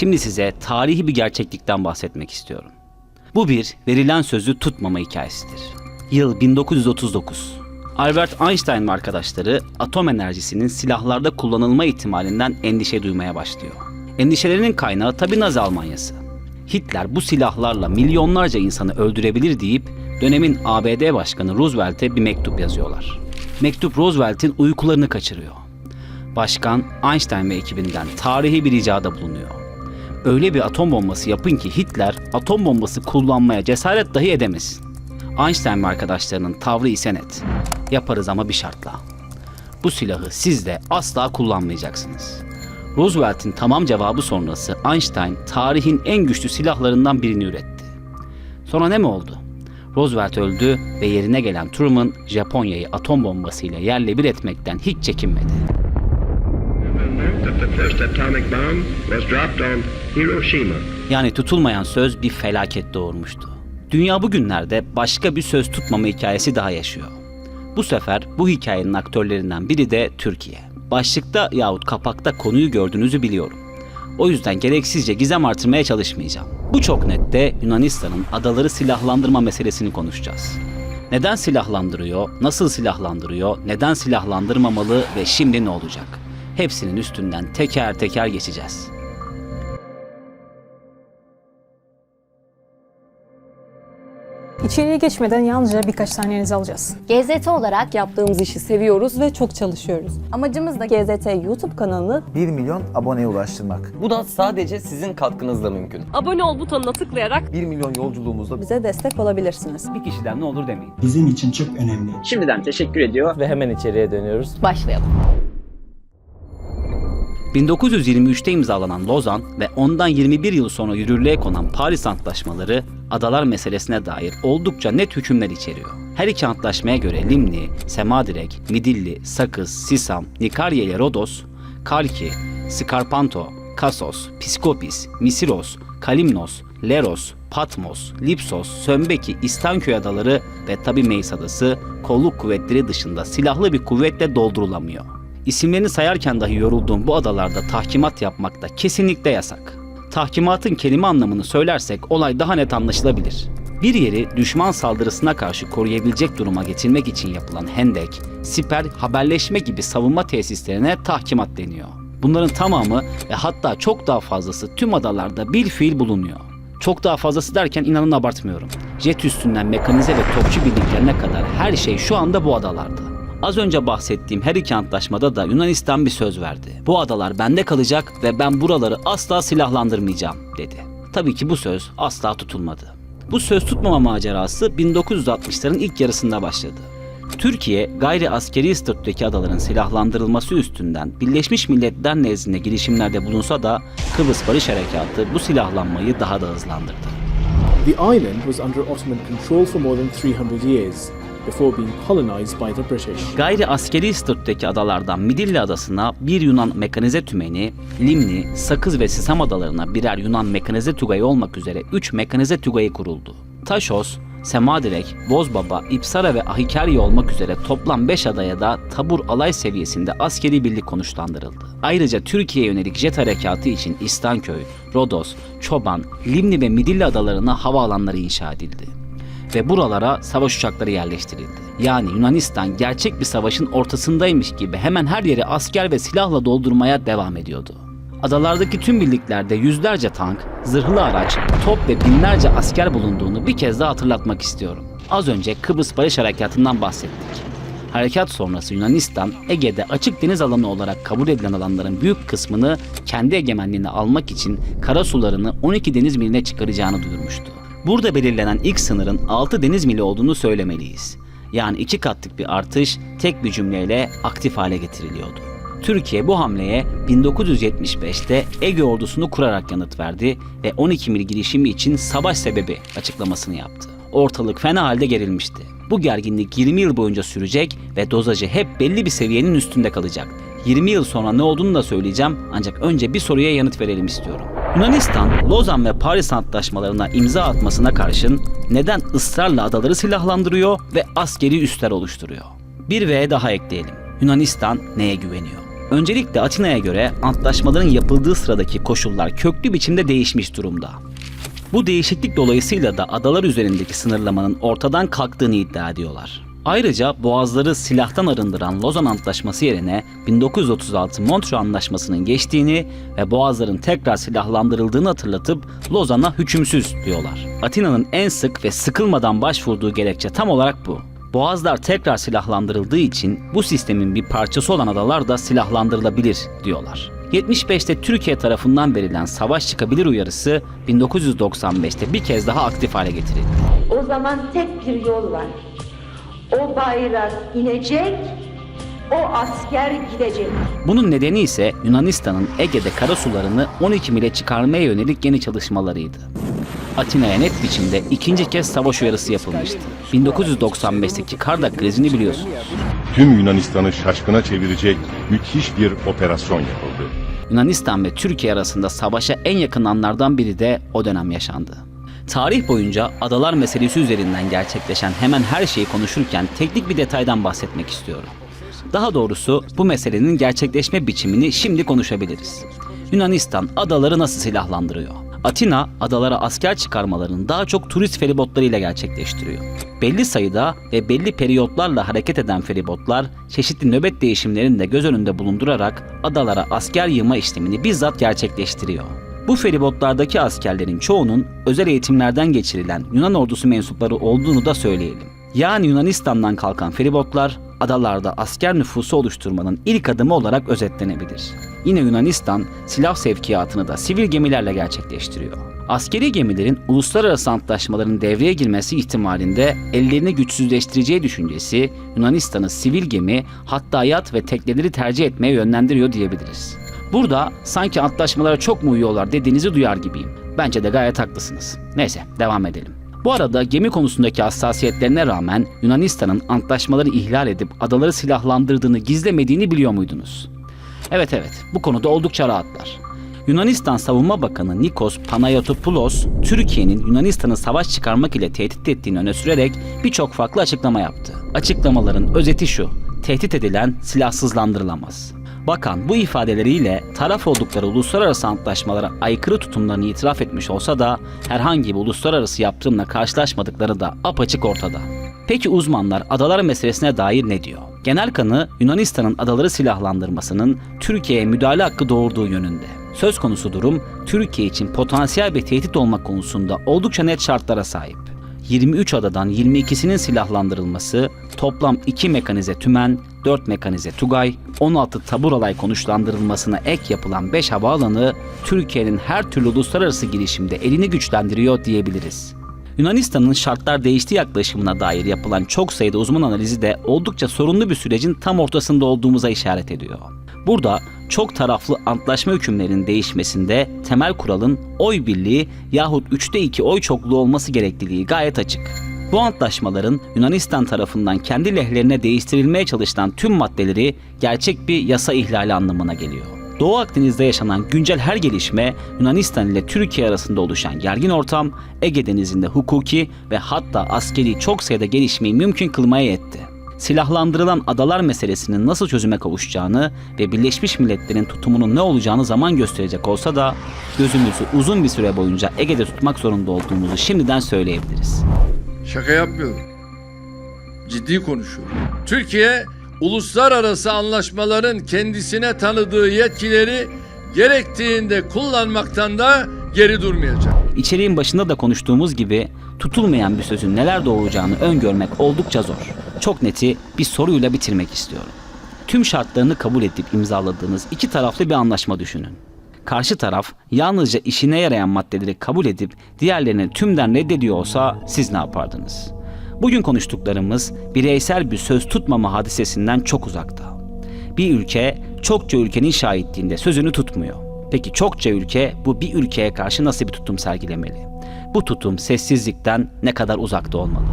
Şimdi size tarihi bir gerçeklikten bahsetmek istiyorum. Bu bir verilen sözü tutmama hikayesidir. Yıl 1939. Albert Einstein ve arkadaşları atom enerjisinin silahlarda kullanılma ihtimalinden endişe duymaya başlıyor. Endişelerinin kaynağı tabii Nazi Almanyası. Hitler bu silahlarla milyonlarca insanı öldürebilir deyip dönemin ABD Başkanı Roosevelt'e bir mektup yazıyorlar. Mektup Roosevelt'in uykularını kaçırıyor. Başkan Einstein ve ekibinden tarihi bir ricada bulunuyor. Öyle bir atom bombası yapın ki Hitler atom bombası kullanmaya cesaret dahi edemesin. Einstein ve arkadaşlarının tavrı ise net. Yaparız ama bir şartla. Bu silahı siz de asla kullanmayacaksınız. Roosevelt'in tamam cevabı sonrası Einstein tarihin en güçlü silahlarından birini üretti. Sonra ne mi oldu? Roosevelt öldü ve yerine gelen Truman Japonya'yı atom bombasıyla yerle bir etmekten hiç çekinmedi. Yani tutulmayan söz bir felaket doğurmuştu. Dünya bugünlerde başka bir söz tutmama hikayesi daha yaşıyor. Bu sefer bu hikayenin aktörlerinden biri de Türkiye. Başlıkta yahut kapakta konuyu gördüğünüzü biliyorum. O yüzden gereksizce gizem artırmaya çalışmayacağım. Bu çok net de Yunanistan'ın adaları silahlandırma meselesini konuşacağız. Neden silahlandırıyor, nasıl silahlandırıyor, neden silahlandırmamalı ve şimdi ne olacak? Hepsinin üstünden teker teker geçeceğiz. İçeriye geçmeden yalnızca birkaç saniyenizi alacağız. GZT olarak Yaptığımız işi seviyoruz ve çok çalışıyoruz. amacımız da GZT YouTube kanalını 1 milyon aboneye ulaştırmak. Bu da sadece sizin katkınızla mümkün. Abone ol butonuna tıklayarak 1 milyon yolculuğumuzda bize destek olabilirsiniz. Bir kişiden ne olur demeyin. Bizim için çok önemli. Şimdiden teşekkür ediyor. Ve hemen içeriye dönüyoruz. başlayalım. 1923'te imzalanan Lozan ve ondan 21 yıl sonra yürürlüğe konan Paris Antlaşmaları adalar meselesine dair oldukça net hükümler içeriyor. Her iki antlaşmaya göre Limni, Semadirek, Midilli, Sakız, Sisam, Nikarya ile Rodos, Kalki, Skarpanto, Kasos, Piskopis, Misiros, Kalimnos, Leros, Patmos, Lipsos, Sömbeki, İstanköy adaları ve tabi Meis adası kolluk kuvvetleri dışında silahlı bir kuvvetle doldurulamıyor. İsimlerini sayarken dahi yorulduğum bu adalarda tahkimat yapmak da kesinlikle yasak. Tahkimatın kelime anlamını söylersek olay daha net anlaşılabilir. Bir yeri düşman saldırısına karşı koruyabilecek duruma getirmek için yapılan hendek, siper, haberleşme gibi savunma tesislerine tahkimat deniyor. Bunların tamamı ve hatta çok daha fazlası tüm adalarda bilfiil bulunuyor. Çok daha fazlası derken inanın abartmıyorum. Jet üstünden mekanize ve topçu birliklerine kadar her şey şu anda bu adalarda. Az önce bahsettiğim her iki antlaşmada da Yunanistan bir söz verdi. Bu adalar bende kalacak ve ben buraları asla silahlandırmayacağım dedi. Tabii ki bu söz asla tutulmadı. Bu söz tutmama macerası 1960'ların ilk yarısında başladı. Türkiye gayri askeri statüdeki adaların silahlandırılması üstünden Birleşmiş Milletler nezdinde girişimlerde bulunsa da Kıbrıs Barış Harekatı bu silahlanmayı daha da hızlandırdı. The island was under Ottoman control for more than 300 years before being colonized by the British. Gayri askeri statüdeki adalardan Midilli Adası'na bir Yunan mekanize tümeni, Limni, Sakız ve Sisam adalarına birer Yunan mekanize tugayı olmak üzere 3 mekanize tugayı kuruldu. Taşos, Semadirek, Bozbaba, İpsara ve Ahikarya olmak üzere toplam 5 adaya da tabur alay seviyesinde askeri birlik konuşlandırıldı. Ayrıca Türkiye'ye yönelik jet harekatı için İstanköy, Rodos, Çoban, Limni ve Midilli adalarına havaalanları inşa edildi. Ve buralara savaş uçakları yerleştirildi. Yani Yunanistan gerçek bir savaşın ortasındaymış gibi hemen her yeri asker ve silahla doldurmaya devam ediyordu. Adalardaki tüm birliklerde yüzlerce tank, zırhlı araç, top ve binlerce asker bulunduğunu bir kez daha hatırlatmak istiyorum. Az önce Kıbrıs Barış Harekatı'ndan bahsettik. Harekat sonrası Yunanistan, Ege'de açık deniz alanı olarak kabul edilen alanların büyük kısmını kendi egemenliğine almak için karasularını 12 deniz miline çıkaracağını duyurmuştu. Burada belirlenen ilk sınırın 6 deniz mili olduğunu söylemeliyiz. Yani 2 katlık bir artış tek bir cümleyle aktif hale getiriliyordu. Türkiye bu hamleye 1975'te Ege ordusunu kurarak yanıt verdi ve 12 mil girişimi için savaş sebebi açıklamasını yaptı. Ortalık fena halde gerilmişti. Bu gerginlik 20 yıl boyunca sürecek ve dozajı hep belli bir seviyenin üstünde kalacak. 20 yıl sonra ne olduğunu da söyleyeceğim ancak önce bir soruya yanıt verelim istiyorum. Yunanistan, Lozan ve Paris Antlaşmalarına imza atmasına karşın neden ısrarla adaları silahlandırıyor ve askeri üsler oluşturuyor? Bir V daha ekleyelim. Yunanistan neye güveniyor? Öncelikle Atina'ya göre antlaşmaların yapıldığı sıradaki koşullar köklü biçimde değişmiş durumda. Bu değişiklik dolayısıyla da adalar üzerindeki sınırlamanın ortadan kalktığını iddia ediyorlar. Ayrıca boğazları silahtan arındıran Lozan Antlaşması yerine 1936 Montreux Antlaşması'nın geçtiğini ve boğazların tekrar silahlandırıldığını hatırlatıp Lozan'a hükümsüz diyorlar. Atina'nın en sık ve sıkılmadan başvurduğu gerekçe tam olarak bu. Boğazlar tekrar silahlandırıldığı için bu sistemin bir parçası olan adalar da silahlandırılabilir diyorlar. 75'te Türkiye tarafından verilen savaş çıkabilir uyarısı 1995'te bir kez daha aktif hale getirildi. O zaman tek bir yol var. O bayrak inecek, o asker gidecek. Bunun nedeni ise Yunanistan'ın Ege'de karasularını 12 mile çıkarmaya yönelik yeni çalışmalarıydı. Atina'ya net biçimde ikinci kez savaş uyarısı yapılmıştı. 1995'teki Kardak krizini biliyorsunuz. Tüm Yunanistan'ı şaşkına çevirecek müthiş bir operasyon yapıldı. Yunanistan ve Türkiye arasında savaşa en yakın anlardan biri de o dönem yaşandı. Tarih boyunca adalar meselesi üzerinden gerçekleşen hemen her şeyi konuşurken teknik bir detaydan bahsetmek istiyorum. Daha doğrusu bu meselenin gerçekleşme biçimini şimdi konuşabiliriz. Yunanistan adaları nasıl silahlandırıyor? Atina, adalara asker çıkarmalarını daha çok turist feribotlarıyla gerçekleştiriyor. Belli sayıda ve belli periyotlarla hareket eden feribotlar, çeşitli nöbet değişimlerini de göz önünde bulundurarak adalara asker yığma işlemini bizzat gerçekleştiriyor. Bu feribotlardaki askerlerin çoğunun özel eğitimlerden geçirilen Yunan ordusu mensupları olduğunu da söyleyelim. Yani Yunanistan'dan kalkan feribotlar, adalarda asker nüfusu oluşturmanın ilk adımı olarak özetlenebilir. Yine Yunanistan silah sevkiyatını da sivil gemilerle gerçekleştiriyor. Askeri gemilerin uluslararası antlaşmaların devreye girmesi ihtimalinde ellerini güçsüzleştireceği düşüncesi Yunanistan'ı sivil gemi, hatta yat ve tekneleri tercih etmeye yönlendiriyor diyebiliriz. Burada sanki antlaşmalara çok mu uyuyorlar dediğinizi duyar gibiyim. Bence de gayet haklısınız. Neyse, devam edelim. Bu arada gemi konusundaki hassasiyetlerine rağmen Yunanistan'ın antlaşmaları ihlal edip adaları silahlandırdığını gizlemediğini biliyor muydunuz? Evet, bu konuda oldukça rahatlar. Yunanistan Savunma Bakanı Nikos Panayotopoulos, Türkiye'nin Yunanistan'ı savaş çıkarmak ile tehdit ettiğini öne sürerek birçok farklı açıklama yaptı. Açıklamaların özeti şu: tehdit edilen silahsızlandırılamaz. Bakan bu ifadeleriyle taraf oldukları uluslararası antlaşmalara aykırı tutumlarını itiraf etmiş olsa da herhangi bir uluslararası yaptırımla karşılaşmadıkları da apaçık ortada. Peki uzmanlar adalar meselesine dair ne diyor? Genel kanı Yunanistan'ın adaları silahlandırmasının Türkiye'ye müdahale hakkı doğurduğu yönünde. Söz konusu durum Türkiye için potansiyel bir tehdit olmak konusunda oldukça net şartlara sahip. 23 adadan 22'sinin silahlandırılması, toplam 2 mekanize tümen, 4 mekanize Tugay, 16 tabur alay konuşlandırılmasına ek yapılan 5 havaalanı Türkiye'nin her türlü uluslararası girişimde elini güçlendiriyor diyebiliriz. Yunanistan'ın şartlar değişti yaklaşımına dair yapılan çok sayıda uzman analizi de oldukça sorunlu bir sürecin tam ortasında olduğumuza işaret ediyor. Burada çok taraflı antlaşma hükümlerinin değişmesinde temel kuralın oy birliği yahut 3'te 2 oy çokluğu olması gerekliliği gayet açık. Bu antlaşmaların Yunanistan tarafından kendi lehlerine değiştirilmeye çalışılan tüm maddeleri gerçek bir yasa ihlali anlamına geliyor. Doğu Akdeniz'de yaşanan güncel her gelişme Yunanistan ile Türkiye arasında oluşan gergin ortam, Ege Denizi'nde hukuki ve hatta askeri çok sayıda gelişmeyi mümkün kılmaya yetti. Silahlandırılan adalar meselesinin nasıl çözüme kavuşacağını ve Birleşmiş Milletler'in tutumunun ne olacağını zaman gösterecek olsa da gözümüzü uzun bir süre boyunca Ege'de tutmak zorunda olduğumuzu şimdiden söyleyebiliriz. Şaka yapmıyorum. Ciddi konuşuyorum. Türkiye, uluslararası anlaşmaların kendisine tanıdığı yetkileri gerektiğinde kullanmaktan da geri durmayacak. İçeriğin başında da konuştuğumuz gibi tutulmayan bir sözün neler doğuracağını öngörmek oldukça zor. Çok neti bir soruyla bitirmek istiyorum. Tüm şartlarını kabul edip imzaladığınız iki taraflı bir anlaşma düşünün. Karşı taraf yalnızca işine yarayan maddeleri kabul edip diğerlerini tümden reddediyor olsa siz ne yapardınız? Bugün konuştuklarımız bireysel bir söz tutmama hadisesinden çok uzakta. Bir ülke çokça ülkenin şahitliğinde sözünü tutmuyor. Peki çokça ülke bu bir ülkeye karşı nasıl bir tutum sergilemeli? Bu tutum sessizlikten ne kadar uzakta olmalı?